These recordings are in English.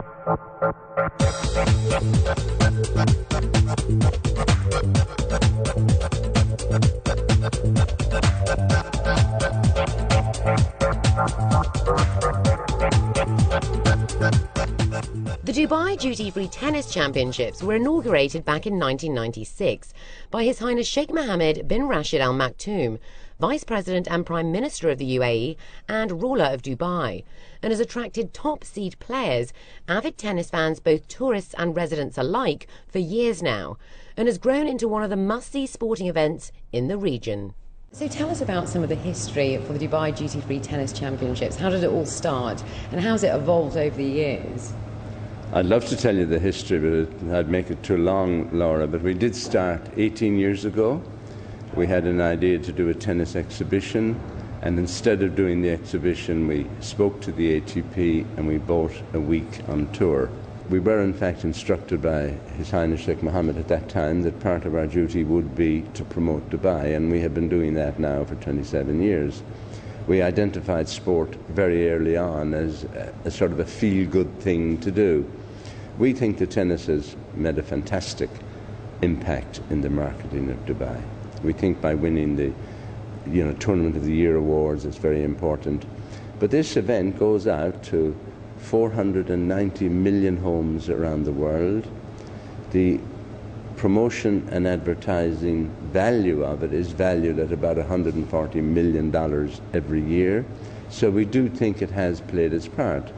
The Dubai Duty-Free Tennis Championships were inaugurated back in 1996 by His Highness Sheikh Mohammed bin Rashid Al Maktoum, Vice President and Prime Minister of the UAE and ruler of Dubai, and has attracted top-seed players, avid tennis fans, both tourists and residents alike, for years now, and has grown into one of the must-see sporting events in the region. So tell us about some of the history for the Dubai Duty-Free Tennis Championships. How did it all start, and how has it evolved over the years? I'd love to tell you the history, but I'd make it too long, Laura. But we did start 18 years ago. We had an idea to do a tennis exhibition, and instead of doing the exhibition, we spoke to the ATP and we bought a week on tour. We were in fact instructed by His Highness Sheikh Mohammed at that time that part of our duty would be to promote Dubai, and we have been doing that now for 27 years. We identified sport very early on as a sort of a feel-good thing to do. We think that tennis has made a fantastic impact in the marketing of Dubai. We think by winning the Tournament of the Year awards, it's very important. But this event goes out to 490 million homes around the world. The promotion and advertising value of it is valued at about $140 million every year. So we do think it has played its part.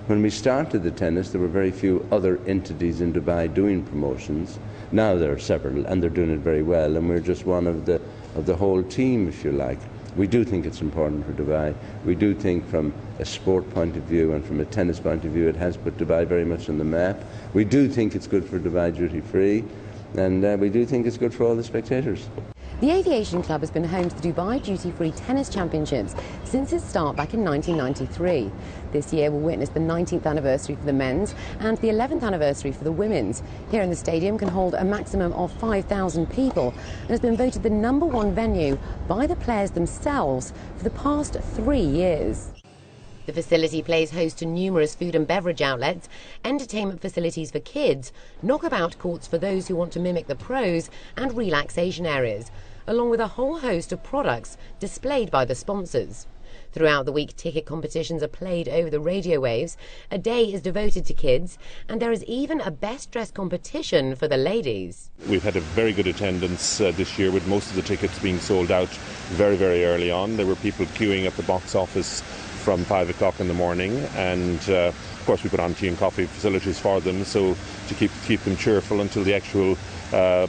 When we started the tennis, there were very few other entities in Dubai doing promotions. Now there are several, and they're doing it very well, and we're just one of the whole team, if you like. We do think it's important for Dubai. We do think from a sport point of view and from a tennis point of view it has put Dubai very much on the map. We do think it's good for Dubai Duty Free, and we do think it's good for all the spectators. The Aviation Club has been home to the Dubai Duty-Free Tennis Championships since its start back in 1993. This year will witness the 19th anniversary for the men's and the 11th anniversary for the women's. Here in the stadium can hold a maximum of 5,000 people and has been voted the #1 venue by the players themselves for the past 3 years. The facility plays host to numerous food and beverage outlets, entertainment facilities for kids, knockabout courts for those who want to mimic the pros, and relaxation areas, along with a whole host of products displayed by the sponsors. Throughout the week, ticket competitions are played over the radio waves, a day is devoted to kids, and there is even a best-dressed competition for the ladies. We've had a very good attendance this year, with most of the tickets being sold out very, very early on. There were people queuing at the box office from 5 o'clock in the morning, and of course we put on tea and coffee facilities for them, so to keep them cheerful until the actual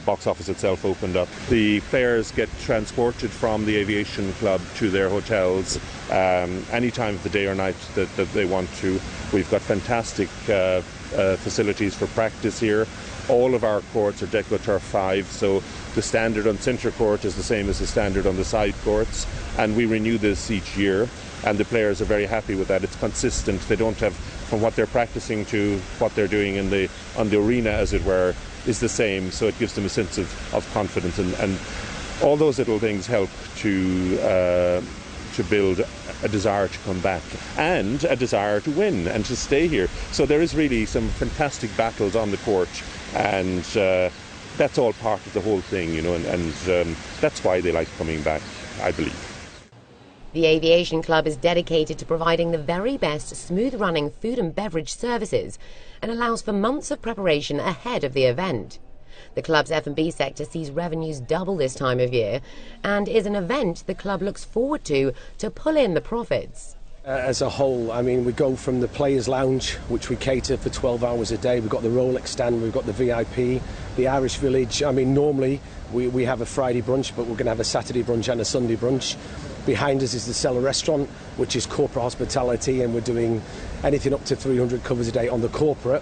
box office itself opened up. The players get transported from the Aviation Club to their hotels any time of the day or night that they want to. We've got fantastic facilities for practice here. All of our courts are DecoTurf 5, so the standard on centre court is the same as the standard on the side courts, and we renew this each year, and the players are very happy with that. It's consistent. They don't have, from what they're practicing to what they're doing on the arena, as it were, is the same, so it gives them a sense of confidence, and all those little things help to build a desire to come back and a desire to win and to stay here. So there is really some fantastic battles on the court, and that's all part of the whole thing, and that's why they like coming back, I believe. The Aviation Club is dedicated to providing the very best smooth-running food and beverage services and allows for months of preparation ahead of the event. The club's F&B sector sees revenues double this time of year and is an event the club looks forward to pull in the profits. As a whole, I mean, we go from the Players' Lounge, which we cater for 12 hours a day. We've got the Rolex stand, we've got the VIP, the Irish Village. I mean, normally we have a Friday brunch, but we're going to have a Saturday brunch and a Sunday brunch. Behind us is the Cellar Restaurant, which is corporate hospitality, and we're doing anything up to 300 covers a day on the corporate,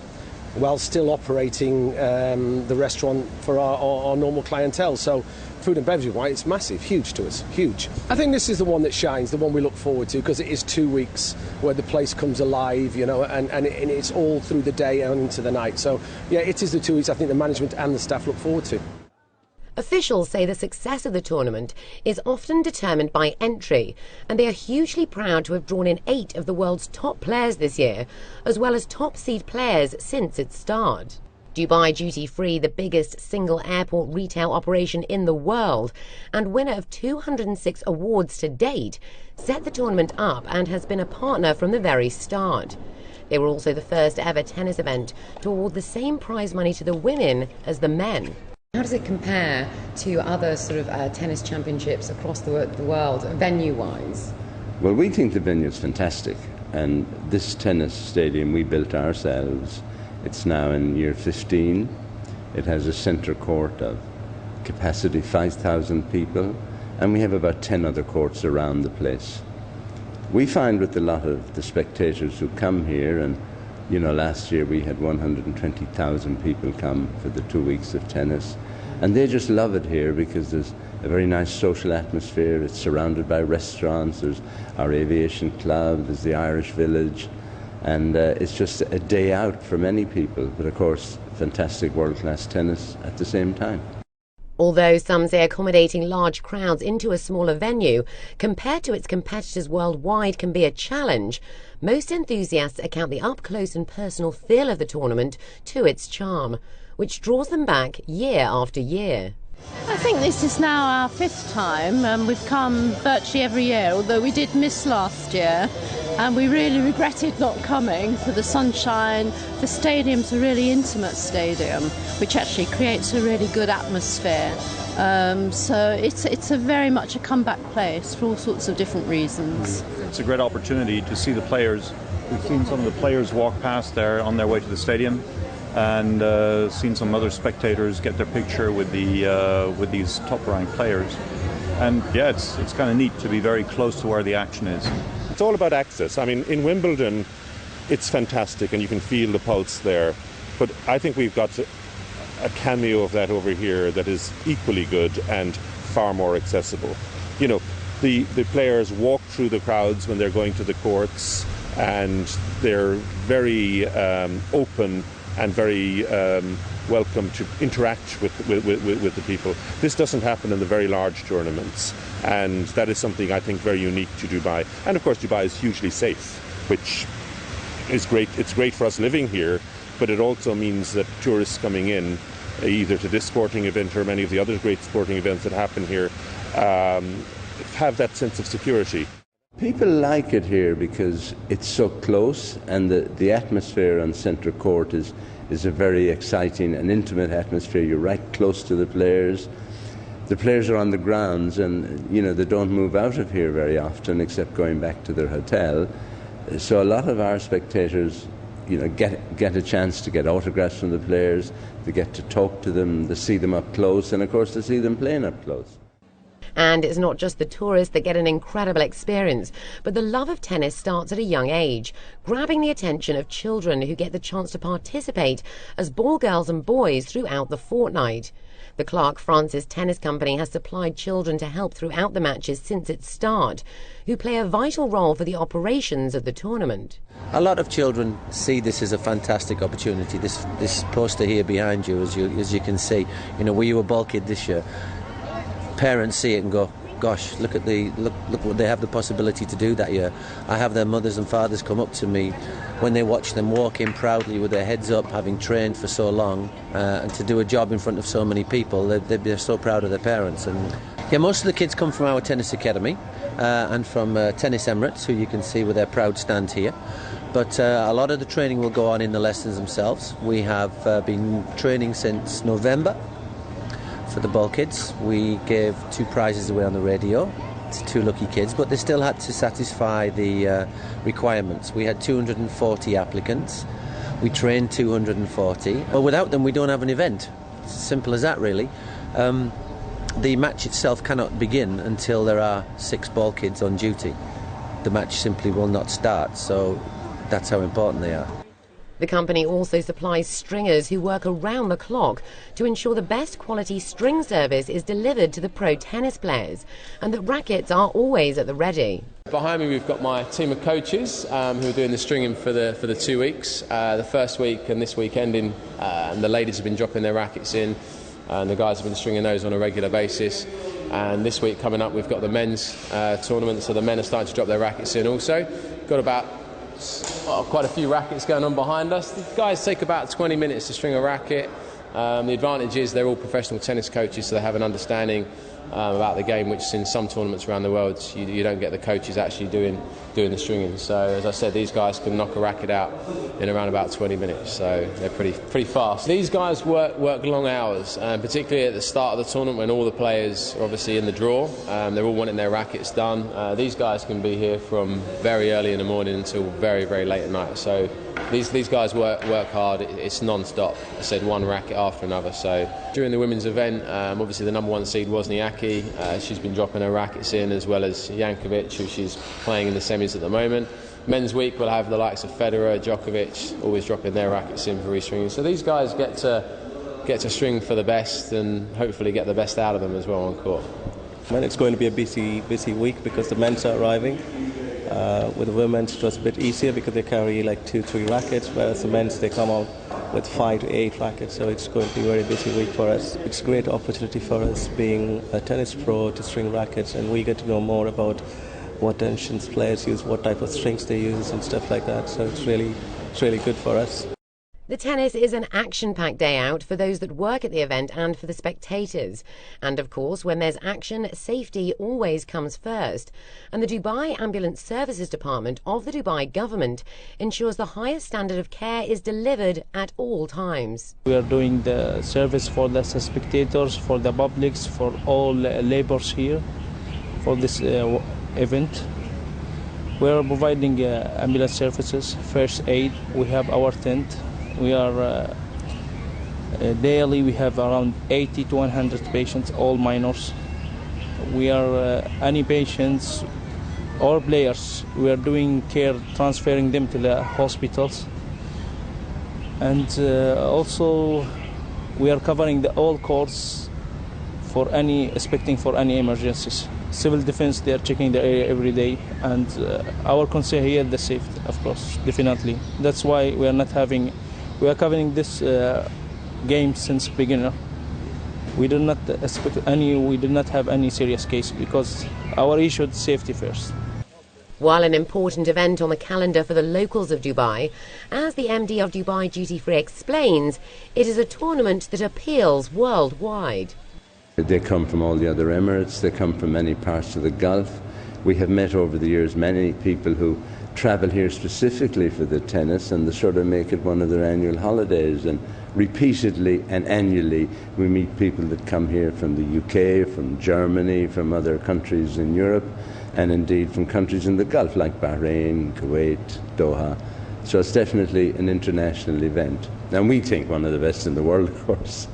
while still operating the restaurant for our normal clientele. So food and beverage, right, it's massive, huge to us, huge. I think this is the one that shines, the one we look forward to, because it is 2 weeks where the place comes alive, and it's all through the day and into the night. So, yeah, it is the 2 weeks I think the management and the staff look forward to. Officials say the success of the tournament is often determined by entry, and they are hugely proud to have drawn in 8 of the world's top players this year, as well as top seed players since its start. Dubai Duty Free, the biggest single airport retail operation in the world and winner of 206 awards to date, set the tournament up and has been a partner from the very start. They were also the first ever tennis event to award the same prize money to the women as the men. How does it compare to other sort of tennis championships across the world, venue-wise? Well, we think the venue is fantastic, and this tennis stadium we built ourselves. It's now in year 15. It has a centre court of capacity 5,000 people, and we have about 10 other courts around the place. We find with a lot of the spectators who come here, and you know, last year we had 120,000 people come for the 2 weeks of tennis, and they just love it here because there's a very nice social atmosphere. It's surrounded by restaurants, there's our aviation club, there's the Irish Village, and it's just a day out for many people, but of course fantastic world-class tennis at the same time. Although some say accommodating large crowds into a smaller venue compared to its competitors worldwide can be a challenge, most enthusiasts account the up-close and personal feel of the tournament to its charm, which draws them back year after year. I think this is now our 5th time. We've come virtually every year, although we did miss last year, and we really regretted not coming for the sunshine. The stadium's a really intimate stadium, which actually creates a really good atmosphere. So it's a very much a comeback place for all sorts of different reasons. It's a great opportunity to see the players. We've seen some of the players walk past there on their way to the stadium, and seen some other spectators get their picture with these top-ranked players. And yeah, it's kind of neat to be very close to where the action is. It's all about access. I mean, in Wimbledon, it's fantastic and you can feel the pulse there. But I think we've got a cameo of that over here that is equally good and far more accessible. You know, the players walk through the crowds when they're going to the courts, and they're very open and very welcome to interact with the people. This doesn't happen in the very large tournaments, and that is something I think very unique to Dubai. And of course Dubai is hugely safe, which is great. It's great for us living here, but it also means that tourists coming in, either to this sporting event or many of the other great sporting events that happen here, have that sense of security. People like it here because it's so close, and the atmosphere on centre court is a very exciting and intimate atmosphere. You're right close to the players. The players are on the grounds, and you know, they don't move out of here very often except going back to their hotel. So a lot of our spectators, you know, get a chance to get autographs from the players, they get to talk to them, they see them up close, and of course they see them playing up close. And it's not just the tourists that get an incredible experience, but the love of tennis starts at a young age, grabbing the attention of children who get the chance to participate as ball girls and boys throughout the fortnight. The Clark Francis Tennis Company has supplied children to help throughout the matches since its start, who play a vital role for the operations of the tournament. A lot of children see this as a fantastic opportunity. This poster here behind you, as you can see, you know, were you a ball kid this year? Parents see it and go, gosh, look what they have the possibility to do that year. I have their mothers and fathers come up to me when they watch them walk in proudly with their heads up, having trained for so long, and to do a job in front of so many people. They're so proud of their parents. And yeah, most of the kids come from our tennis academy and from Tennis Emirates, who you can see with their proud stand here. But a lot of the training will go on in the lessons themselves. We have been training since November. For the ball kids, we gave 2 prizes away on the radio to 2 lucky kids, but they still had to satisfy the requirements. We had 240 applicants. We trained 240. But without them, we don't have an event. It's as simple as that, really. The match itself cannot begin until there are 6 ball kids on duty. The match simply will not start, so that's how important they are. The company also supplies stringers who work around the clock to ensure the best quality string service is delivered to the pro tennis players and that rackets are always at the ready. Behind me we've got my team of coaches who are doing the stringing for the 2 weeks. The first week and this week ending, and the ladies have been dropping their rackets in. and the guys have been stringing those on a regular basis. And this week coming up, we've got the men's tournament, so the men are starting to drop their rackets in also. Got about quite a few rackets going on behind us. The guys take about 20 minutes to string a racket. The advantage is they're all professional tennis coaches, so they have an understanding about the game, which in some tournaments around the world you don't get the coaches actually doing the stringing. So as I said, these guys can knock a racket out in around about 20 minutes, so they're pretty fast. These guys work long hours, particularly at the start of the tournament when all the players are obviously in the draw. They're all wanting their rackets done. These guys can be here from very early in the morning until very late at night. So these guys work hard. It's non-stop. I said one racket after another. So during the women's event, obviously the number one seed Wozniacki. She's been dropping her rackets in, as well as Jankovic, who she's playing in the semis at the moment. Men's week will have the likes of Federer, Djokovic, always dropping their rackets in for restringing. So these guys get to string for the best and hopefully get the best out of them as well on court. Well, it's going to be a busy week because the men's are arriving. With the women's, it was a bit easier because they carry like 2-3 rackets, whereas the men's, they come out with 5 to 8 rackets. So it's going to be a very busy week for us. It's a great opportunity for us, being a tennis pro, to string rackets, and we get to know more about what tensions players use, what type of strings they use, and stuff like that. So it's really good for us. The tennis is an action-packed day out for those that work at the event and for the spectators. And of course, when there's action, safety always comes first. And the Dubai Ambulance Services Department of the Dubai government ensures the highest standard of care is delivered at all times. We are doing the service for the spectators, for the publics, for all labours here for this event. We are providing ambulance services, first aid. We have our tent. We are daily, we have around 80 to 100 patients, all minors. We are any patients or players, we are doing care, transferring them to the hospitals. And also we are covering all courts for expecting for any emergencies. Civil defense, they are checking the area every day, and our concern here, the safety, of course, definitely. That's why we are covering this game since beginner. We did not have any serious case because our issue is safety first. While an important event on the calendar for the locals of Dubai, as the MD of Dubai Duty Free explains, it is a tournament that appeals worldwide. They come from all the other Emirates, they come from many parts of the Gulf. We have met over the years many people who travel here specifically for the tennis, and they sort of make it one of their annual holidays. And repeatedly and annually we meet people that come here from the UK, from Germany, from other countries in Europe, and indeed from countries in the Gulf like Bahrain, Kuwait, Doha. So it's definitely an international event, and we think one of the best in the world, of course.